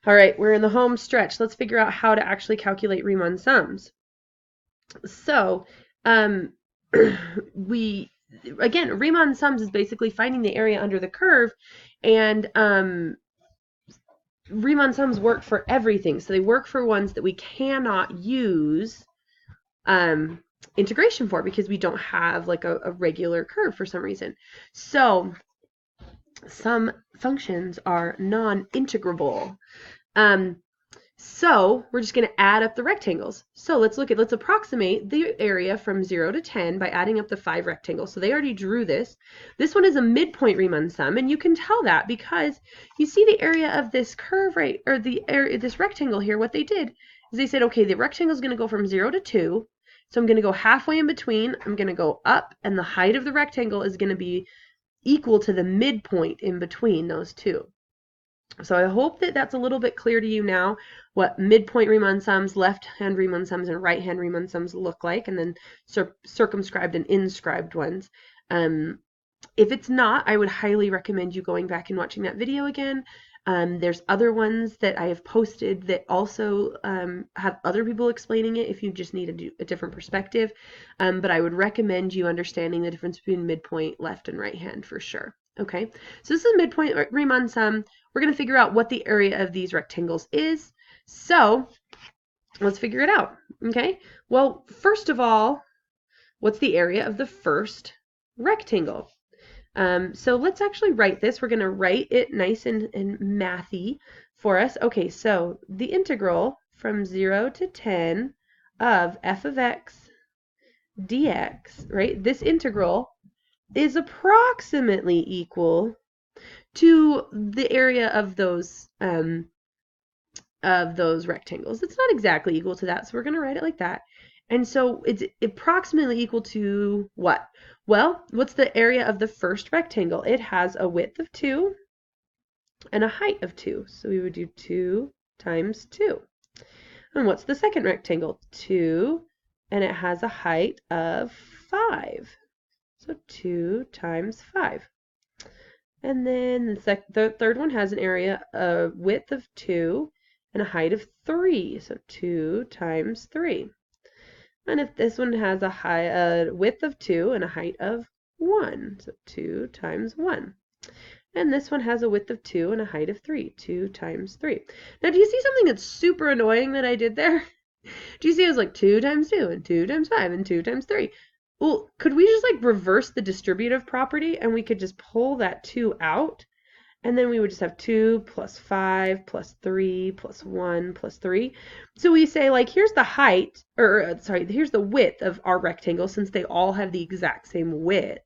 All right, we're in the home stretch. Let's figure out how to actually calculate Riemann sums. So, um, we, again, Riemann sums is basically finding the area under the curve, and Riemann sums work for everything. So they work for ones that we cannot use um, integration for because we don't have like a regular curve for some reason. So some functions are non-integrable. Um, so we're just going to add up the rectangles. So let's approximate the area from 0 to 10 by adding up the 5 rectangles. So they already drew this. This one is a midpoint Riemann sum, and you can tell that because you see the area of this curve, right, or the area, this rectangle here. What they did is they said, okay, the rectangle is going to go from 0 to 2. So I'm going to go halfway in between. I'm going to go up, and the height of the rectangle is going to be equal to the midpoint in between those two. So I hope that that's a little bit clear to you now, what midpoint Riemann sums, left-hand Riemann sums, and right-hand Riemann sums look like, and then circumscribed and inscribed ones. If it's not, I would highly recommend you going back and watching that video again. There's other ones that I have posted that also have other people explaining it if you just need a different perspective. But I would recommend you understanding the difference between midpoint, left, and right hand for sure. Okay, so this is a midpoint Riemann sum. We're going to figure out what the area of these rectangles is. So let's figure it out. Okay, well, first of all, what's the area of the first rectangle? So let's actually write this. We're going to write it nice and mathy for us. Okay, so the integral from 0 to 10 of f of x dx, right? This integral is approximately equal to the area of those rectangles. It's not exactly equal to that, so we're going to write it like that. And so it's approximately equal to what? Well, what's the area of the first rectangle? It has a width of 2 and a height of 2. So we would do 2 times 2. And what's the second rectangle? 2, and it has a height of 5. So 2 times 5. And then the third one has an area, a width of 2 and a height of 3. So 2 times 3. And if this one has a width of 2 and a height of 1, so 2 times 1. And this one has a width of 2 and a height of 3, 2 times 3. Now, do you see something that's super annoying that I did there? Do you see it was like 2 times 2 and 2 times 5 and 2 times 3? Well, could we just like reverse the distributive property and we could just pull that 2 out? And then we would just have 2 plus 5 plus 3 plus 1 plus 3. So we say, like, here's the height, or sorry, here's the width of our rectangle. Since they all have the exact same width,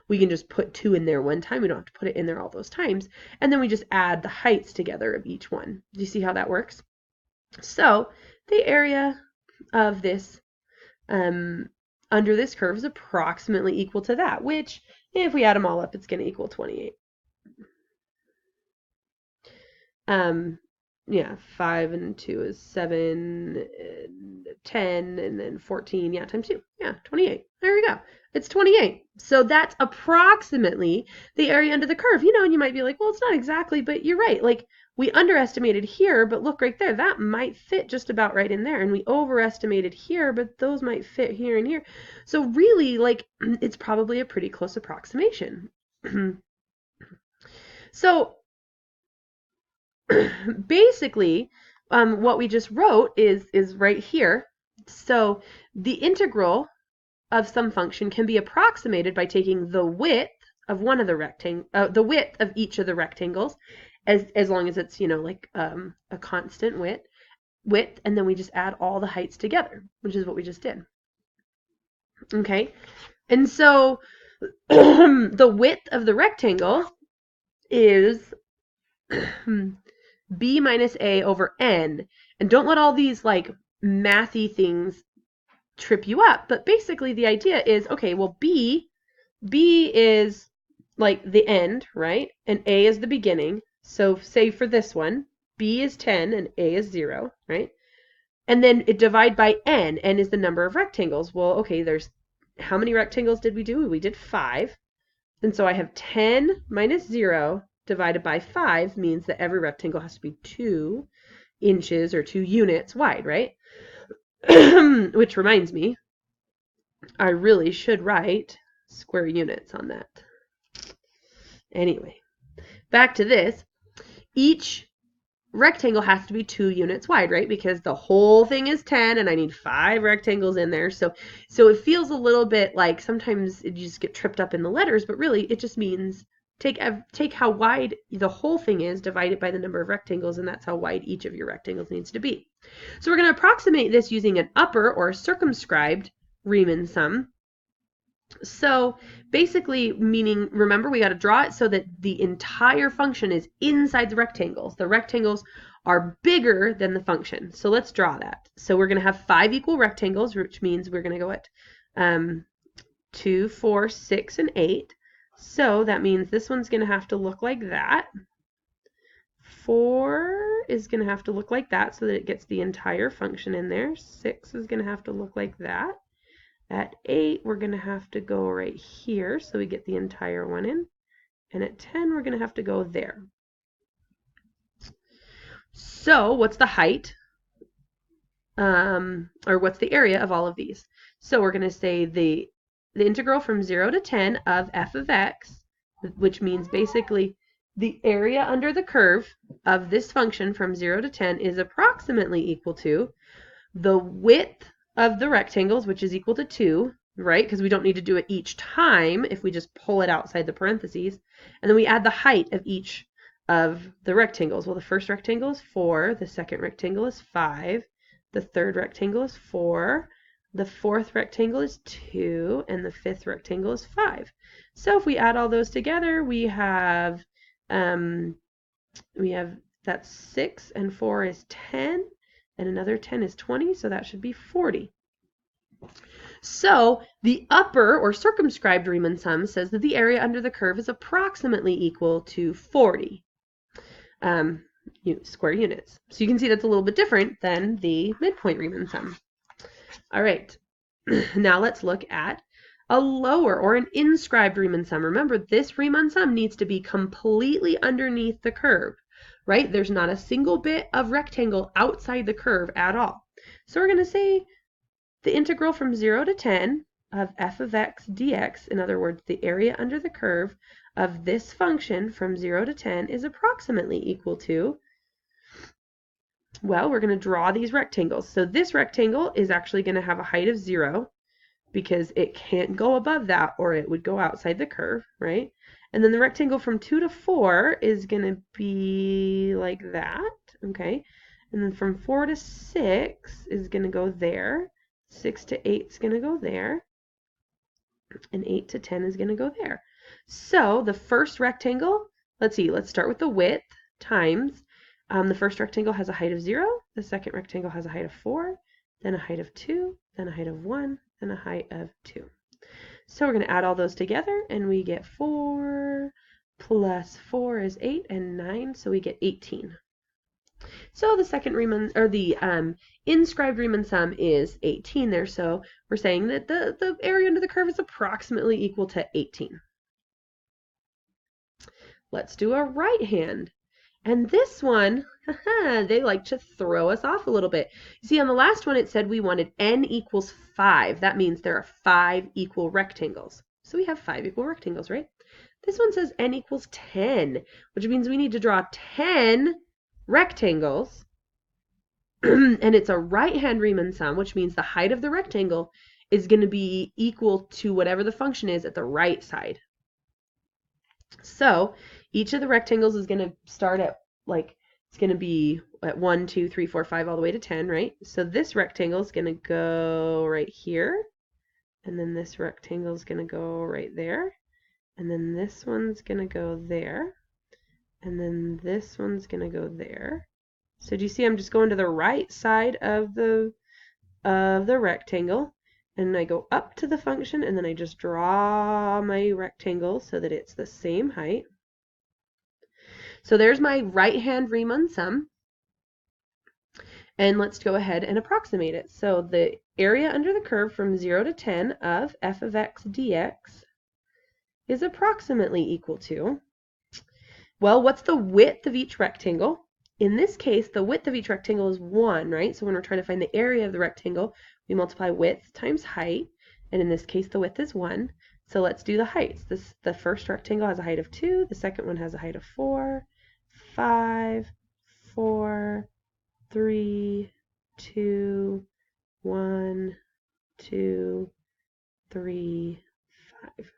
we can just put 2 in there one time. We don't have to put it in there all those times. And then we just add the heights together of each one. Do you see how that works? So the area of this under this curve is approximately equal to that, which, if we add them all up, it's going to equal 28. Yeah, 5 and 2 is 7, and 10, and then 14, yeah, times 2. Yeah, 28. There we go. It's 28. So that's approximately the area under the curve. You know, and you might be like, well, it's not exactly, but you're right. Like, we underestimated here, but look right there. That might fit just about right in there. And we overestimated here, but those might fit here and here. So really, like, it's probably a pretty close approximation. So basically, what we just wrote is right here. So the integral of some function can be approximated by taking the width of one of the the width of each of the rectangles, as long as it's, you know, like a constant width, and then we just add all the heights together, which is what we just did. Okay, and so the width of the rectangle is b minus a over n. And don't let all these like mathy things trip you up. But basically the idea is, okay, well, b is like the end, right? And a is the beginning. So say for this one, b is 10 and a is 0, right? And then it divide by n. N is the number of rectangles. Well, okay, there's, how many rectangles did we do? We did 5. And so I have 10 minus 0 divided by 5 means that every rectangle has to be 2 inches or 2 units wide, right? Which reminds me, I really should write square units on that. Anyway, back to this. Each rectangle has to be 2 units wide, right? Because the whole thing is 10 and I need 5 rectangles in there. So it feels a little bit like sometimes you just get tripped up in the letters, but really it just means take how wide the whole thing is, divide it by the number of rectangles, and that's how wide each of your rectangles needs to be. So we're going to approximate this using an upper or circumscribed Riemann sum. So basically, meaning, remember, we got to draw it so that the entire function is inside the rectangles. The rectangles are bigger than the function. So let's draw that. So we're going to have 5 equal rectangles, which means we're going to go at 2, 4, 6, and 8. So that means this one's going to have to look like that. 4 is going to have to look like that so that it gets the entire function in there. 6 is going to have to look like that. At 8, we're going to have to go right here so we get the entire one in. And at 10, we're going to have to go there. So what's the height? Or what's the area of all of these? So we're going to say the integral from 0 to 10 of f of x, which means basically the area under the curve of this function from 0 to 10 is approximately equal to the width of the rectangles, which is equal to 2, right? Because we don't need to do it each time if we just pull it outside the parentheses. And then we add the height of each of the rectangles. Well, the first rectangle is 4, the second rectangle is 5, the third rectangle is 4, the fourth rectangle is 2, and the fifth rectangle is 5. So if we add all those together, we have that's 6 and 4 is 10, and another 10 is 20, so that should be 40. So the upper or circumscribed Riemann sum says that the area under the curve is approximately equal to 40 square units. So you can see that's a little bit different than the midpoint Riemann sum. All right, now let's look at a lower or an inscribed Riemann sum. Remember, this Riemann sum needs to be completely underneath the curve, right? There's not a single bit of rectangle outside the curve at all. So we're going to say the integral from 0 to 10 of f of x dx, in other words, the area under the curve of this function from 0 to 10 is approximately equal to, well, we're going to draw these rectangles. So this rectangle is actually going to have a height of 0 because it can't go above that or it would go outside the curve, right? And then the rectangle from 2 to 4 is going to be like that, okay? And then from 4 to 6 is going to go there. 6 to 8 is going to go there. And 8 to 10 is going to go there. So the first rectangle, let's start with the width times. The first rectangle has a height of 0. The second rectangle has a height of 4, then a height of 2, then a height of 1, then a height of 2. So we're going to add all those together, and we get 4 plus 4 is 8, and 9, so we get 18. So the second Riemann, or the inscribed Riemann sum is 18 there, so we're saying that the area under the curve is approximately equal to 18. Let's do a right hand. And this one, they like to throw us off a little bit. You see, on the last one, it said we wanted n equals 5. That means there are 5 equal rectangles. So we have 5 equal rectangles, right? This one says n equals 10, which means we need to draw 10 rectangles. And it's a right-hand Riemann sum, which means the height of the rectangle is going to be equal to whatever the function is at the right side. So each of the rectangles is going to start at, like, it's going to be at 1, 2, 3, 4, 5, all the way to 10, right? So this rectangle is going to go right here. And then this rectangle is going to go right there. And then this one's going to go there. And then this one's going to go there. So do you see I'm just going to the right side of the rectangle. And I go up to the function, and then I just draw my rectangle so that it's the same height. So there's my right-hand Riemann sum. And let's go ahead and approximate it. So the area under the curve from 0 to 10 of f of x dx is approximately equal to, Well, what's the width of each rectangle? In this case, the width of each rectangle is 1, right? So when we're trying to find the area of the rectangle, we multiply width times height. And in this case, the width is 1. So let's do the heights. The first rectangle has a height of 2. The second one has a height of 4, 5, 4, 3, 2, 1, 2, 3, 5.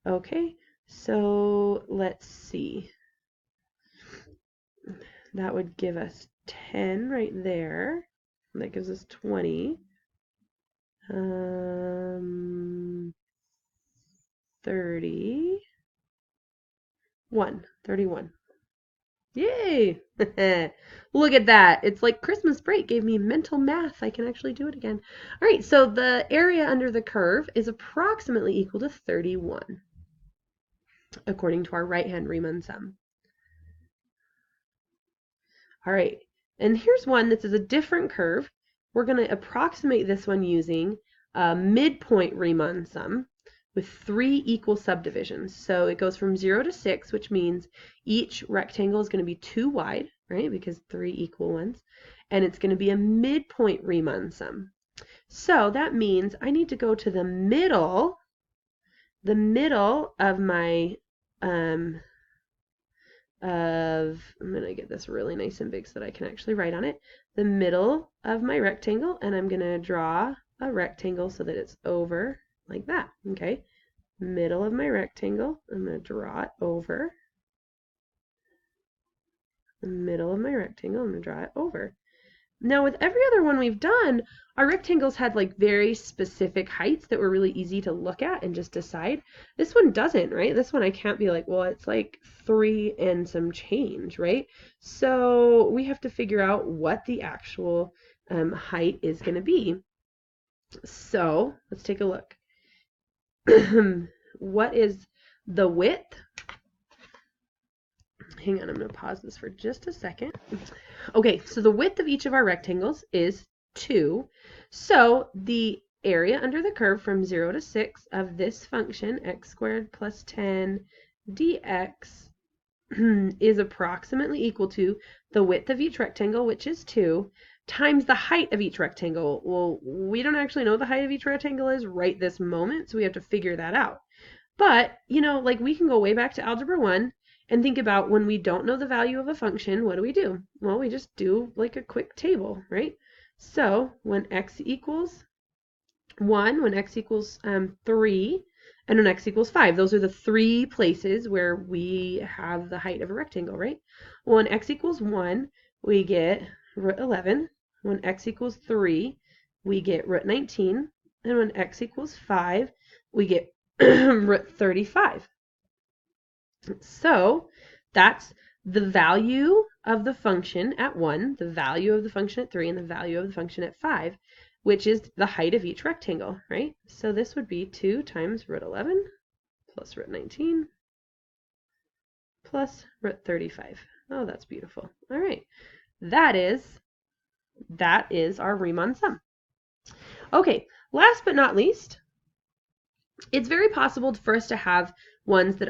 Okay, so let's see. That would give us 10 right there. That gives us 20. 31. Yay! Look at that. It's like Christmas break gave me mental math. I can actually do it again. All right, so the area under the curve is approximately equal to 31, according to our right-hand Riemann sum. All right, and here's one that is a different curve. We're going to approximate this one using a midpoint Riemann sum with 3 equal subdivisions. So it goes from 0 to 6, which means each rectangle is going to be 2 wide, right, because 3 equal ones, and it's going to be a midpoint Riemann sum. So that means I need to go to the middle of my I'm going to get this really nice and big so that I can actually write on it, the middle of my rectangle, and I'm going to draw a rectangle so that it's over like that, okay? Middle of my rectangle, I'm going to draw it over. The middle of my rectangle, I'm going to draw it over. Now with every other one we've done, our rectangles had like very specific heights that were really easy to look at and just decide. This one doesn't, right? This one I can't be like, well, it's like 3 and some change, right? So we have to figure out what the actual height is going to be. So let's take a look. What is the width? Hang on, I'm going to pause this for just a second. Okay, so the width of each of our rectangles is 2. So the area under the curve from 0 to 6 of this function, x squared plus 10 dx, is approximately equal to the width of each rectangle, which is 2, times the height of each rectangle. Well, we don't actually know what the height of each rectangle is right this moment, so we have to figure that out. But, you know, like we can go way back to Algebra 1 and think about when we don't know the value of a function, what do? Well, we just do like a quick table, right? So when x equals 1, when x equals 3, and when x equals 5, those are the 3 places where we have the height of a rectangle, right? Well, when x equals 1, we get root 11. When x equals 3, we get root 19. And when x equals 5, we get root 35. So that's the value of the function at 1, the value of the function at 3, and the value of the function at 5, which is the height of each rectangle, right? So this would be 2 times root 11 plus root 19 plus root 35. Oh, that's beautiful. All right. That is our Riemann sum. Okay, last but not least, it's very possible for us to have ones that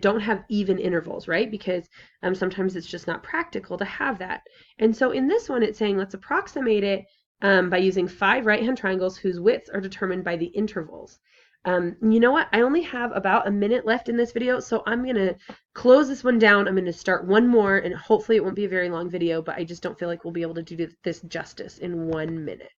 don't have even intervals, right? Because sometimes it's just not practical to have that. And so in this one, it's saying let's approximate it by using 5 right-hand triangles whose widths are determined by the intervals. You know what? I only have about a minute left in this video, so I'm going to close this one down. I'm going to start one more, and hopefully it won't be a very long video, but I just don't feel like we'll be able to do this justice in 1 minute.